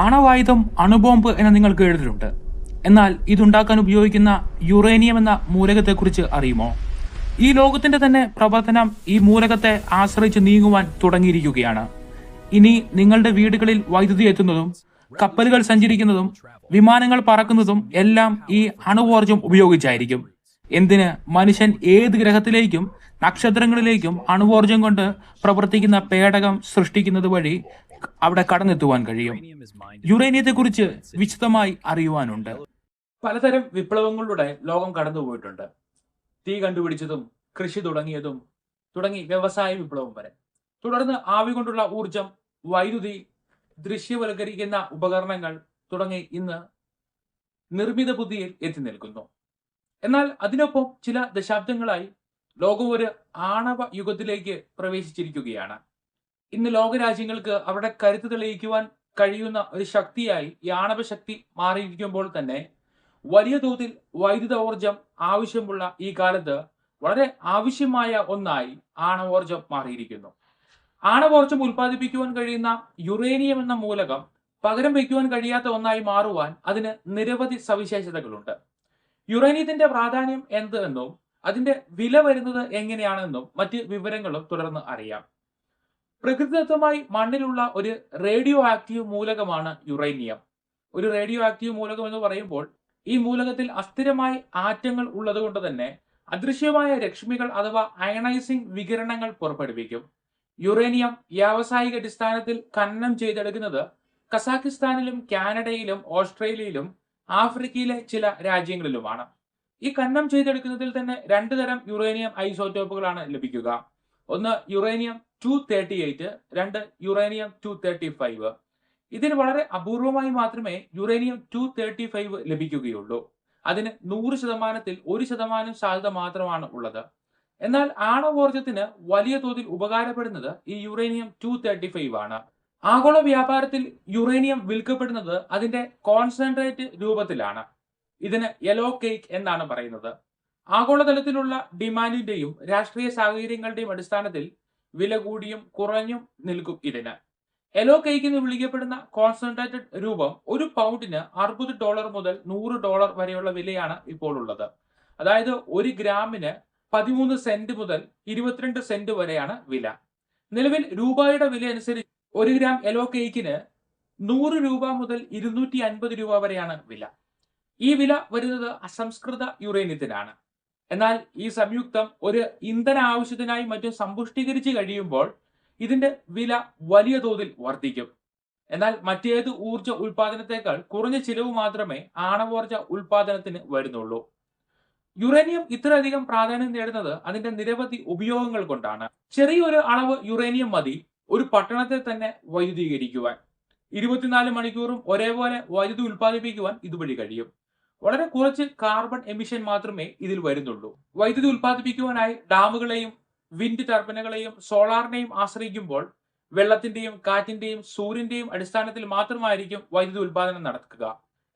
ആണവായുധം, അണുബോംബ് എന്ന് നിങ്ങൾ കേട്ടിട്ടുണ്ട്. എന്നാൽ ഇതുണ്ടാക്കാൻ ഉപയോഗിക്കുന്ന യുറേനിയം എന്ന മൂലകത്തെക്കുറിച്ച് അറിയുമോ? ഈ ലോകത്തിന്റെ തന്നെ പ്രവർത്തനം ഈ മൂലകത്തെ ആശ്രയിച്ച് നീങ്ങുവാൻ തുടങ്ങിയിരിക്കുകയാണ്. ഇനി നിങ്ങളുടെ വീടുകളിൽ വൈദ്യുതി എത്തുന്നതും കപ്പലുകൾ സഞ്ചരിക്കുന്നതും വിമാനങ്ങൾ പറക്കുന്നതും എല്ലാം ഈ അണുവോർജം ഉപയോഗിച്ചായിരിക്കും. എന്തിന്, മനുഷ്യൻ ഏത് ഗ്രഹത്തിലേക്കും നക്ഷത്രങ്ങളിലേക്കും അണുവോർജം കൊണ്ട് പ്രവർത്തിക്കുന്ന പേടകം സൃഷ്ടിക്കുന്നത് വഴി അവിടെ കടന്നെത്തുവാൻ കഴിയും. യുറേനിയത്തെക്കുറിച്ച് വിശദമായി അറിയുവാനുണ്ട്. പലതരം വിപ്ലവങ്ങളിലൂടെ ലോകം കടന്നുപോയിട്ടുണ്ട്. തീ കണ്ടുപിടിച്ചതും കൃഷി തുടങ്ങി വ്യവസായ വിപ്ലവം വരെ. തുടർന്ന് ആവി കൊണ്ടുള്ള ഊർജം, വൈദ്യുതി, ദൃശ്യവൽക്കരിക്കുന്ന ഉപകരണങ്ങൾ തുടങ്ങി ഇന്ന് നിർമ്മിത ബുദ്ധിയിൽ എത്തി നിൽക്കുന്നു. എന്നാൽ അതിനൊപ്പം ചില ദശാബ്ദങ്ങളായി ലോകം ഒരു ആണവ യുഗത്തിലേക്ക് പ്രവേശിച്ചിരിക്കുകയാണ്. ഇന്ന് ലോകരാജ്യങ്ങൾക്ക് അവരുടെ കരുത്ത് തെളിയിക്കുവാൻ കഴിയുന്ന ഒരു ശക്തിയായി ഈ ആണവ ശക്തി മാറിയിരിക്കുമ്പോൾ തന്നെ വലിയ തോതിൽ വൈദ്യുത ഊർജം ആവശ്യമുള്ള ഈ കാലത്ത് വളരെ ആവശ്യമായ ഒന്നായി ആണവോർജം മാറിയിരിക്കുന്നു. ആണവോർജം ഉൽപ്പാദിപ്പിക്കുവാൻ കഴിയുന്ന യുറേനിയം എന്ന മൂലകം പകരം വയ്ക്കുവാൻ കഴിയാത്ത ഒന്നായി മാറുവാൻ അതിന് നിരവധി സവിശേഷതകളുണ്ട്. യുറേനിയത്തിന്റെ പ്രാധാന്യം എന്തെന്നും അതിന്റെ വില വരുന്നത് എങ്ങനെയാണെന്നും മറ്റ് വിവരങ്ങളും തുടർന്ന് അറിയാം. പ്രകൃതിദത്തമായി മണ്ണിലുള്ള ഒരു റേഡിയോ ആക്റ്റീവ് മൂലകമാണ് യുറേനിയം. ഒരു റേഡിയോ ആക്റ്റീവ് മൂലകം എന്ന് പറയുമ്പോൾ ഈ മൂലകത്തിൽ അസ്ഥിരമായ ആറ്റങ്ങൾ ഉള്ളതുകൊണ്ട് തന്നെ അദൃശ്യമായ രശ്മികൾ അഥവാ അയണൈസിംഗ് വികിരണങ്ങൾ പുറപ്പെടുവിക്കും. യുറേനിയം വ്യാവസായിക അടിസ്ഥാനത്തിൽ ഖനനം ചെയ്തെടുക്കുന്നത് കസാഖിസ്ഥാനിലും കാനഡയിലും ഓസ്ട്രേലിയയിലും ആഫ്രിക്കയിലെ ചില രാജ്യങ്ങളിലുമാണ്. ഈ ഖനനം ചെയ്തെടുക്കുന്നതിൽ തന്നെ രണ്ട് തരം യുറേനിയം ഐസോട്ടോപ്പുകളാണ് ലഭിക്കുക. ഒന്ന് യുറേനിയം 238, രണ്ട് യുറേനിയം 235. ഇതിന് വളരെ അപൂർവമായി മാത്രമേ യുറേനിയം 235 ലഭിക്കുകയുള്ളൂ. അതിന് 100%-ൽ 1% സാധ്യത മാത്രമാണ് ഉള്ളത്. എന്നാൽ ആണവോർജത്തിന് വലിയ തോതിൽ ഉപകാരപ്പെടുന്നത് ഈ യുറേനിയം 235 ആണ്. ആഗോള വ്യാപാരത്തിൽ യുറേനിയം വിൽക്കപ്പെടുന്നത് അതിന്റെ കോൺസെൻട്രേറ്റ് രൂപത്തിലാണ്. ഇതിന് യെല്ലോ കേക്ക് എന്നാണ് പറയുന്നത്. ആഗോളതലത്തിലുള്ള ഡിമാൻഡിന്റെയും രാഷ്ട്രീയ സാഹചര്യങ്ങളുടെയും അടിസ്ഥാനത്തിൽ വില കൂടിയും കുറഞ്ഞും നിൽക്കും ഇതിന്. യെല്ലോ കേക്ക് എന്ന് വിളിക്കപ്പെടുന്ന കോൺസെൻട്രേറ്റഡ് രൂപം ഒരു പൗണ്ടിന് $60 മുതൽ $100 വരെയുള്ള വിലയാണ് ഇപ്പോൾ ഉള്ളത്. അതായത് 1 ഗ്രാമിന് 13 സെന്റ് മുതൽ 22 സെന്റ് വരെയാണ് വില. നിലവിൽ രൂപയുടെ വില അനുസരിച്ച് 1 ഗ്രാം യെല്ലോ കേക്കിന് 100 രൂപ മുതൽ 250 രൂപ വരെയാണ് വില. ഈ വില വരുന്നത് അസംസ്കൃത യുറേനിയത്തിനാണ്. എന്നാൽ ഈ സംയുക്തം ഒരു ഇന്ധന ആവശ്യത്തിനായി മറ്റും സമ്പുഷ്ടീകരിച്ച് കഴിയുമ്പോൾ ഇതിന്റെ വില വലിയ തോതിൽ വർദ്ധിക്കും. എന്നാൽ മറ്റേത് ഊർജ ഉൽപാദനത്തെക്കാൾ കുറഞ്ഞ ചിലവ് മാത്രമേ ആണവോർജ ഉൽപാദനത്തിന് വരുന്നുള്ളൂ. യുറേനിയം ഇത്രയധികം പ്രാധാന്യം നേടുന്നത് അതിന്റെ നിരവധി ഉപയോഗങ്ങൾ കൊണ്ടാണ്. ചെറിയൊരു അളവ് യുറേനിയം മതി ഒരു പട്ടണത്തെ തന്നെ വൈദ്യുതീകരിക്കുവാൻ. 24 മണിക്കൂറും ഒരേപോലെ വൈദ്യുതി ഉൽപ്പാദിപ്പിക്കുവാൻ ഇതുവഴി കഴിയും. വളരെ കുറച്ച് കാർബൺ എമിഷൻ മാത്രമേ ഇതിൽ വരുന്നുള്ളൂ. വൈദ്യുതി ഉൽപ്പാദിപ്പിക്കുവാനായി ഡാമുകളെയും വിൻഡ് ടർബൈനുകളെയും സോളാറിനെയും ആശ്രയിക്കുമ്പോൾ വെള്ളത്തിന്റെയും കാറ്റിന്റെയും സൂര്യന്റെയും അടിസ്ഥാനത്തിൽ മാത്രമായിരിക്കും വൈദ്യുതി ഉൽപാദനം നടക്കുക.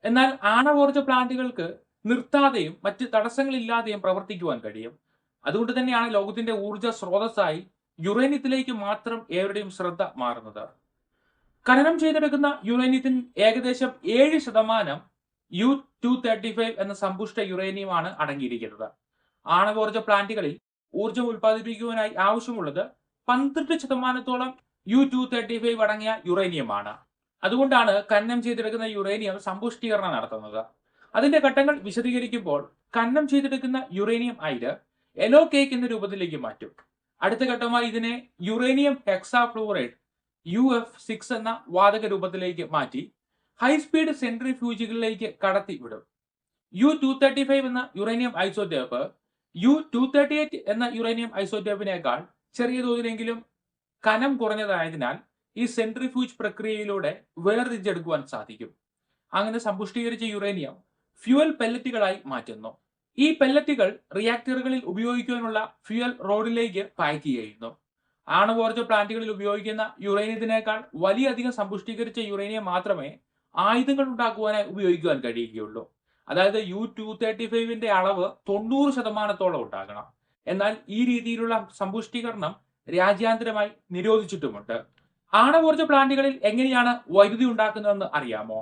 എന്നാൽ ആണവോർജ പ്ലാന്റുകൾക്ക് നിർത്താതെയും മറ്റ് തടസ്സങ്ങളില്ലാതെയും പ്രവർത്തിക്കുവാൻ കഴിയും. അതുകൊണ്ട് തന്നെയാണ് ലോകത്തിന്റെ ഊർജ സ്രോതസ്സായി യുറേനിയത്തിലേക്ക് മാത്രം ഏവരുടെയും ശ്രദ്ധ മാറുന്നത്. ഖനനം ചെയ്തെടുക്കുന്ന യുറേനിയത്തിന് ഏകദേശം 7% U-235 എന്ന സമ്പുഷ്ട യുറേനിയമാണ് അടങ്ങിയിരിക്കുന്നത്. ആണവോർജ പ്ലാന്റുകളിൽ ഊർജം ഉൽപ്പാദിപ്പിക്കുവാനായി ആവശ്യമുള്ളത് 12% U-235 അടങ്ങിയ യുറേനിയമാണ്. അതുകൊണ്ടാണ് ഖനനം ചെയ്തെടുക്കുന്ന യുറേനിയം സമ്പുഷ്ടീകരണം നടത്തുന്നത്. അതിന്റെ ഘട്ടങ്ങൾ വിശദീകരിക്കുമ്പോൾ ഖനനം ചെയ്തെടുക്കുന്ന യുറേനിയം അയിര് യെല്ലോ കേക്ക് എന്ന രൂപത്തിലേക്ക് മാറ്റും. അടുത്ത ഘട്ടമായി ഇതിനെ യുറേനിയം ഹെക്സാഫ്ലൂറൈഡ് UF6 എന്ന വാതക രൂപത്തിലേക്ക് മാറ്റി ഹൈസ്പീഡ് സെൻട്രിഫ്യൂജുകളിലേക്ക് കടത്തി വിടും. U-235 എന്ന യുറേനിയം ഐസോട്ടോപ്പ് U-238 എന്ന യുറേനിയം ഐസോട്ടോപ്പിനേക്കാൾ ചെറിയ തോതിലെങ്കിലും കനം കുറഞ്ഞതായതിനാൽ ഈ സെൻട്രിഫ്യൂജ് പ്രക്രിയയിലൂടെ വേർതിരിച്ചെടുക്കുവാൻ സാധിക്കും. അങ്ങനെ സമ്പുഷ്ടീകരിച്ച യുറേനിയം ഫ്യൂവൽ പെല്ലറ്റുകളായി മാറ്റുന്നു. ഈ പെല്ലറ്റുകൾ റിയാക്ടറുകളിൽ ഉപയോഗിക്കാനുള്ള ഫ്യൂവൽ റോഡിലേക്ക് പാക്ക് ചെയ്യുന്നു. ആണവോർജ പ്ലാന്റുകളിൽ ഉപയോഗിക്കുന്ന യുറേനിയത്തിനേക്കാൾ വലിയധികം സമ്പുഷ്ടീകരിച്ച യുറേനിയം മാത്രമേ ആയുധങ്ങൾ ഉണ്ടാക്കുവാനായി ഉപയോഗിക്കുവാൻ കഴിയുകയുള്ളൂ. അതായത് U-235ന്റെ അളവ് 90%-ഓളം ഉണ്ടാകണം. എന്നാൽ ഈ രീതിയിലുള്ള സമ്പുഷ്ടീകരണം രാജ്യാന്തരമായി നിരോധിച്ചിട്ടുമുണ്ട്. ആണവോർജ്ജ പ്ലാന്റുകളിൽ എങ്ങനെയാണ് വൈദ്യുതി ഉണ്ടാക്കുന്നതെന്ന് അറിയാമോ?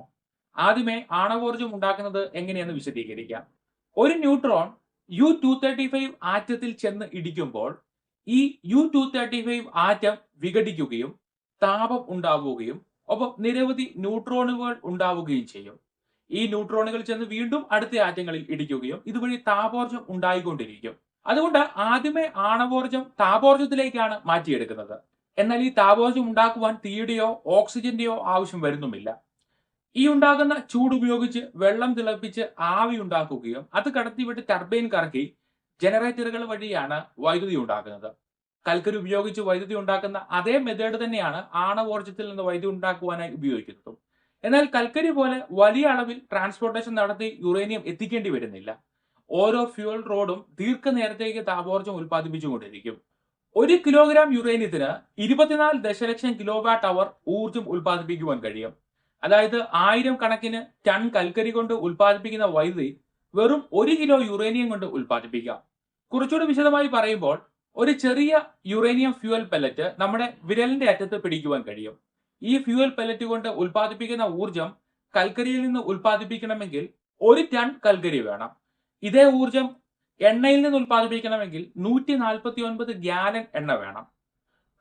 ആദ്യമേ ആണവോർജ്ജം ഉണ്ടാക്കുന്നത് എങ്ങനെയെന്ന് വിശദീകരിക്കാം. ഒരു ന്യൂട്രോൺ U-235 ആറ്റത്തിൽ ചെന്ന് ഇടിക്കുമ്പോൾ ഈ U-235 ആറ്റം വിഘടിക്കുകയും താപം ഉണ്ടാവുകയും ഒപ്പം നിരവധി ന്യൂട്രോണുകൾ ഉണ്ടാവുകയും ചെയ്യും. ഈ ന്യൂട്രോണുകൾ ചെന്ന് വീണ്ടും അടുത്ത ആറ്റങ്ങളിൽ ഇടിക്കുകയും ഇതുവഴി താപോർജ്ജം ഉണ്ടായിക്കൊണ്ടിരിക്കും. അതുകൊണ്ട് ആദ്യമേ ആണവോർജ്ജം താപോർജ്ജത്തിലേക്കാണ് മാറ്റിയെടുക്കുന്നത്. എന്നാൽ ഈ താപോർജ്ജം ഉണ്ടാക്കുവാൻ തീയുടെയോ ഓക്സിജന്റെയോ ആവശ്യം വരുന്നുമില്ല. ഈ ഉണ്ടാകുന്ന ചൂട് ഉപയോഗിച്ച് വെള്ളം തിളപ്പിച്ച് ആവി ഉണ്ടാക്കുകയും അത് കടത്തിവിട്ട് ടർബൈൻ കറക്കി ജനറേറ്ററുകൾ വഴിയാണ് വൈദ്യുതി ഉണ്ടാക്കുന്നത്. കൽക്കരി ഉപയോഗിച്ച് വൈദ്യുതി ഉണ്ടാക്കുന്ന അതേ മെത്തേഡ് തന്നെയാണ് ആണവോർജ്ജത്തിൽ നിന്ന് വൈദ്യുതി ഉണ്ടാക്കുവാനായി ഉപയോഗിക്കുന്നതും. എന്നാൽ കൽക്കരി പോലെ വലിയ അളവിൽ ട്രാൻസ്പോർട്ടേഷൻ നടത്തി യുറേനിയം എത്തിക്കേണ്ടി വരുന്നില്ല. ഓരോ ഫ്യൂവൽ റോഡും ദീർഘനേരത്തേക്ക് താപോർജ്ജം ഉൽപ്പാദിപ്പിച്ചുകൊണ്ടിരിക്കും. 1 കിലോഗ്രാം യുറേനിയത്തിന് 24 ദശലക്ഷം കിലോവാട്ട് അവർ ഊർജ്ജം ഉൽപ്പാദിപ്പിക്കുവാൻ കഴിയും. അതായത് 1000 കണക്കിന് ടൺ കൽക്കരി കൊണ്ട് ഉൽപ്പാദിപ്പിക്കുന്ന വൈദ്യുതി വെറും 1 കിലോ യുറേനിയം കൊണ്ട് ഉൽപ്പാദിപ്പിക്കാം. കുറച്ചുകൂടി വിശദമായി പറയുമ്പോൾ ഒരു ചെറിയ യുറേനിയം ഫ്യൂവൽ പെല്ലറ്റ് നമ്മുടെ വിരലിന്റെ അറ്റത്ത് പിടിക്കുവാൻ കഴിയും. ഈ ഫ്യൂവൽ പെല്ലറ്റ് കൊണ്ട് ഉൽപ്പാദിപ്പിക്കുന്ന ഊർജ്ജം കൽക്കരിയിൽ നിന്ന് ഉൽപ്പാദിപ്പിക്കണമെങ്കിൽ 1 ടൺ കൽക്കരി വേണം. ഇതേ ഊർജ്ജം എണ്ണയിൽ നിന്ന് ഉൽപ്പാദിപ്പിക്കണമെങ്കിൽ 149 ഗ്യാലൻ എണ്ണ വേണം.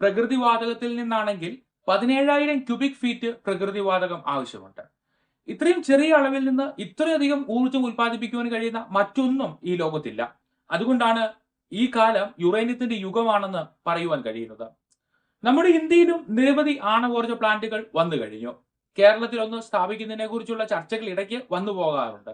പ്രകൃതിവാതകത്തിൽ നിന്നാണെങ്കിൽ 17,000 ക്യൂബിക് ഫീറ്റ് പ്രകൃതിവാതകം ആവശ്യമുണ്ട്. ഇത്രയും ചെറിയ അളവിൽ നിന്ന് ഇത്രയധികം ഊർജ്ജം ഉൽപ്പാദിപ്പിക്കുവാൻ കഴിയുന്ന മറ്റൊന്നും ഈ ലോകത്തില്ല. അതുകൊണ്ടാണ് ഈ കാലം യുറേനിയത്തിന്റെ യുഗമാണെന്ന് പറയുവാൻ കഴിയുന്നത്. നമ്മുടെ ഇന്ത്യയിലും നിരവധി ആണവോർജ്ജ പ്ലാന്റുകൾ വന്നു കഴിഞ്ഞു. കേരളത്തിൽ ഒന്ന് സ്ഥാപിക്കുന്നതിനെ കുറിച്ചുള്ള ചർച്ചകൾ ഇടയ്ക്ക് വന്നു പോകാറുണ്ട്.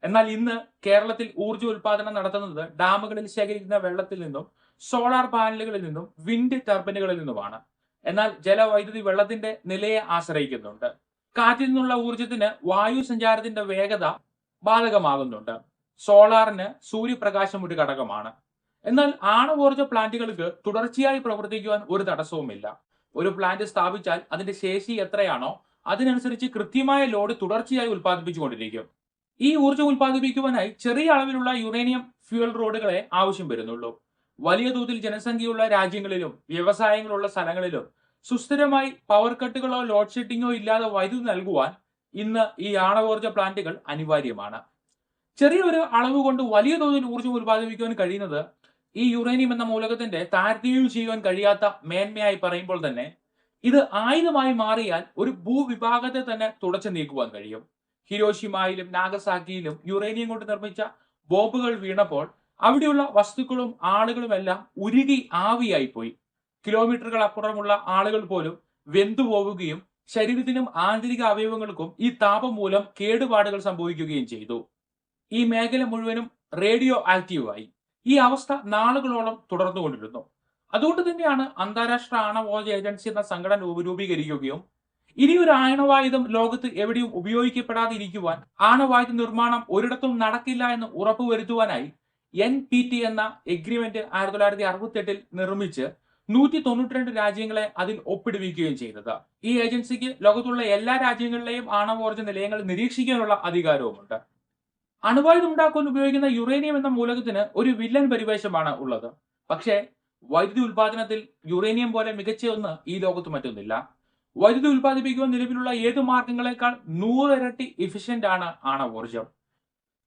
എന്നാൽ ഇന്ന് കേരളത്തിൽ ഊർജ്ജ ഉൽപാദനം നടത്തുന്നത് ഡാമുകളിൽ ശേഖരിക്കുന്ന വെള്ളത്തിൽ നിന്നും സോളാർ പാനലുകളിൽ നിന്നും വിൻഡ് ടർബൈനുകളിൽ നിന്നുമാണ്. എന്നാൽ ജലവൈദ്യുതി വെള്ളത്തിന്റെ നിലയെ ആശ്രയിക്കുന്നുണ്ട്. കാറ്റിൽ നിന്നുള്ള ഊർജ്ജത്തിന് വായു സഞ്ചാരത്തിന്റെ വേഗത ബാധകമാകുന്നുണ്ട്. സോളാറിന് സൂര്യപ്രകാശം ഒരു ഘടകമാണ്. എന്നാൽ ആണവോർജ്ജ പ്ലാന്റുകൾക്ക് തുടർച്ചയായി പ്രവർത്തിക്കുവാൻ ഒരു തടസ്സവുമില്ല. ഒരു പ്ലാന്റ് സ്ഥാപിച്ചാൽ അതിന്റെ ശേഷി എത്രയാണോ അതിനനുസരിച്ച് കൃത്യമായ ലോഡ് തുടർച്ചയായി ഉൽപ്പാദിപ്പിച്ചുകൊണ്ടിരിക്കും. ഈ ഊർജ്ജം ഉൽപ്പാദിപ്പിക്കുവാനായി ചെറിയ അളവിലുള്ള യുറേനിയം ഫ്യൂവൽ റോഡുകളെ ആവശ്യം വരുന്നുള്ളൂ. വലിയ തോതിൽ ജനസംഖ്യയുള്ള രാജ്യങ്ങളിലും വ്യവസായങ്ങളുള്ള സ്ഥലങ്ങളിലും സുസ്ഥിരമായി പവർ കട്ടുകളോ ലോഡ് ഷെഡിങ്ങോ ഇല്ലാതെ വൈദ്യുതി നൽകുവാൻ ഇന്ന് ഈ ആണവോർജ്ജ പ്ലാന്റുകൾ അനിവാര്യമാണ്. ചെറിയ ഒരു അളവ് കൊണ്ട് വലിയ തോതിൽ ഊർജ്ജം ഉൽപ്പാദിപ്പിക്കുവാൻ കഴിയുന്നത് ഈ യുറേനിയം എന്ന മൂലകത്തിന്റെ താരതമ്യം ചെയ്യുവാൻ കഴിയാത്ത മേന്മയായി പറയുമ്പോൾ തന്നെ ഇത് ആയുധമായി മാറിയാൽ ഒരു ഭൂവിഭാഗത്തെ തന്നെ തുടച്ചു നീക്കുവാൻ കഴിയും. ഹിരോഷിമയിലും നാഗസാക്കിയിലും യുറേനിയം കൊണ്ട് നിർമ്മിച്ച ബോംബുകൾ വീണപ്പോൾ അവിടെയുള്ള വസ്തുക്കളും ആളുകളും എല്ലാം ഉരുകി ആവിയായി പോയി. കിലോമീറ്ററുകൾ അപ്പുറമുള്ള ആളുകൾ പോലും വെന്തുപോവുകയും ശരീരത്തിനും ആന്തരിക അവയവങ്ങൾക്കും ഈ താപം മൂലം കേടുപാടുകൾ സംഭവിക്കുകയും ചെയ്തു. ഈ മേഖല മുഴുവനും റേഡിയോ ആക്റ്റീവായി. ഈ അവസ്ഥ നാളുകളോളം തുടർന്നുകൊണ്ടിരുന്നു. അതുകൊണ്ട് തന്നെയാണ് അന്താരാഷ്ട്ര ആണവോർജ്ജ ഏജൻസി എന്ന സംഘടന രൂപീകരിക്കുകയും ഇനിയൊരു ആണവായുധം ലോകത്ത് എവിടെയും ഉപയോഗിക്കപ്പെടാതെ ഇരിക്കുവാൻ ആണവായുധ നിർമ്മാണം ഒരിടത്തും നടക്കില്ല എന്ന് ഉറപ്പുവരുത്തുവാനായി NPT എന്ന എഗ്രിമെന്റ് 1968 നിർമ്മിച്ച് 192 രാജ്യങ്ങളെ അതിൽ ഒപ്പിടുവിക്കുകയും ചെയ്തത്. ഈ ഏജൻസിക്ക് ലോകത്തുള്ള എല്ലാ രാജ്യങ്ങളിലെയും ആണവോർജ്ജ നിലയങ്ങൾ നിരീക്ഷിക്കാനുള്ള അധികാരവുമുണ്ട്. അണുവായുധം ഉണ്ടാക്കാൻ ഉപയോഗിക്കുന്ന യുറേനിയം എന്ന മൂലകത്തിന് ഒരു വില്ലൻ പരിവേഷമാണ് ഉള്ളത്. പക്ഷേ വൈദ്യുതി ഉൽപാദനത്തിൽ യുറേനിയം പോലെ മികച്ച ഒന്ന് ഈ ലോകത്ത് മറ്റൊന്നില്ല. വൈദ്യുതി ഉൽപ്പാദിപ്പിക്കുവാൻ നിലവിലുള്ള ഏത് മാർഗങ്ങളെക്കാൾ 100 ഇരട്ടി എഫിഷ്യന്റ് ആണ് ആണവോർജ്ജം.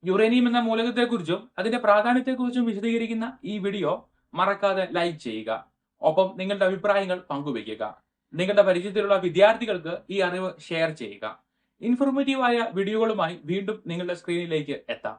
യുറേനിയം എന്ന മൂലകത്തെക്കുറിച്ചും അതിന്റെ പ്രാധാന്യത്തെക്കുറിച്ചും വിശദീകരിക്കുന്ന ഈ വീഡിയോ മറക്കാതെ ലൈക്ക് ചെയ്യുക. ഒപ്പം നിങ്ങളുടെ അഭിപ്രായങ്ങൾ പങ്കുവയ്ക്കുക. നിങ്ങളുടെ പരിചയത്തിലുള്ള വിദ്യാർത്ഥികൾക്ക് ഈ അറിവ് ഷെയർ ചെയ്യുക. ഇൻഫോർമേറ്റീവായ വീഡിയോകളുമായി വീണ്ടും നിങ്ങളുടെ സ്ക്രീനിലേക്ക് എത്താം.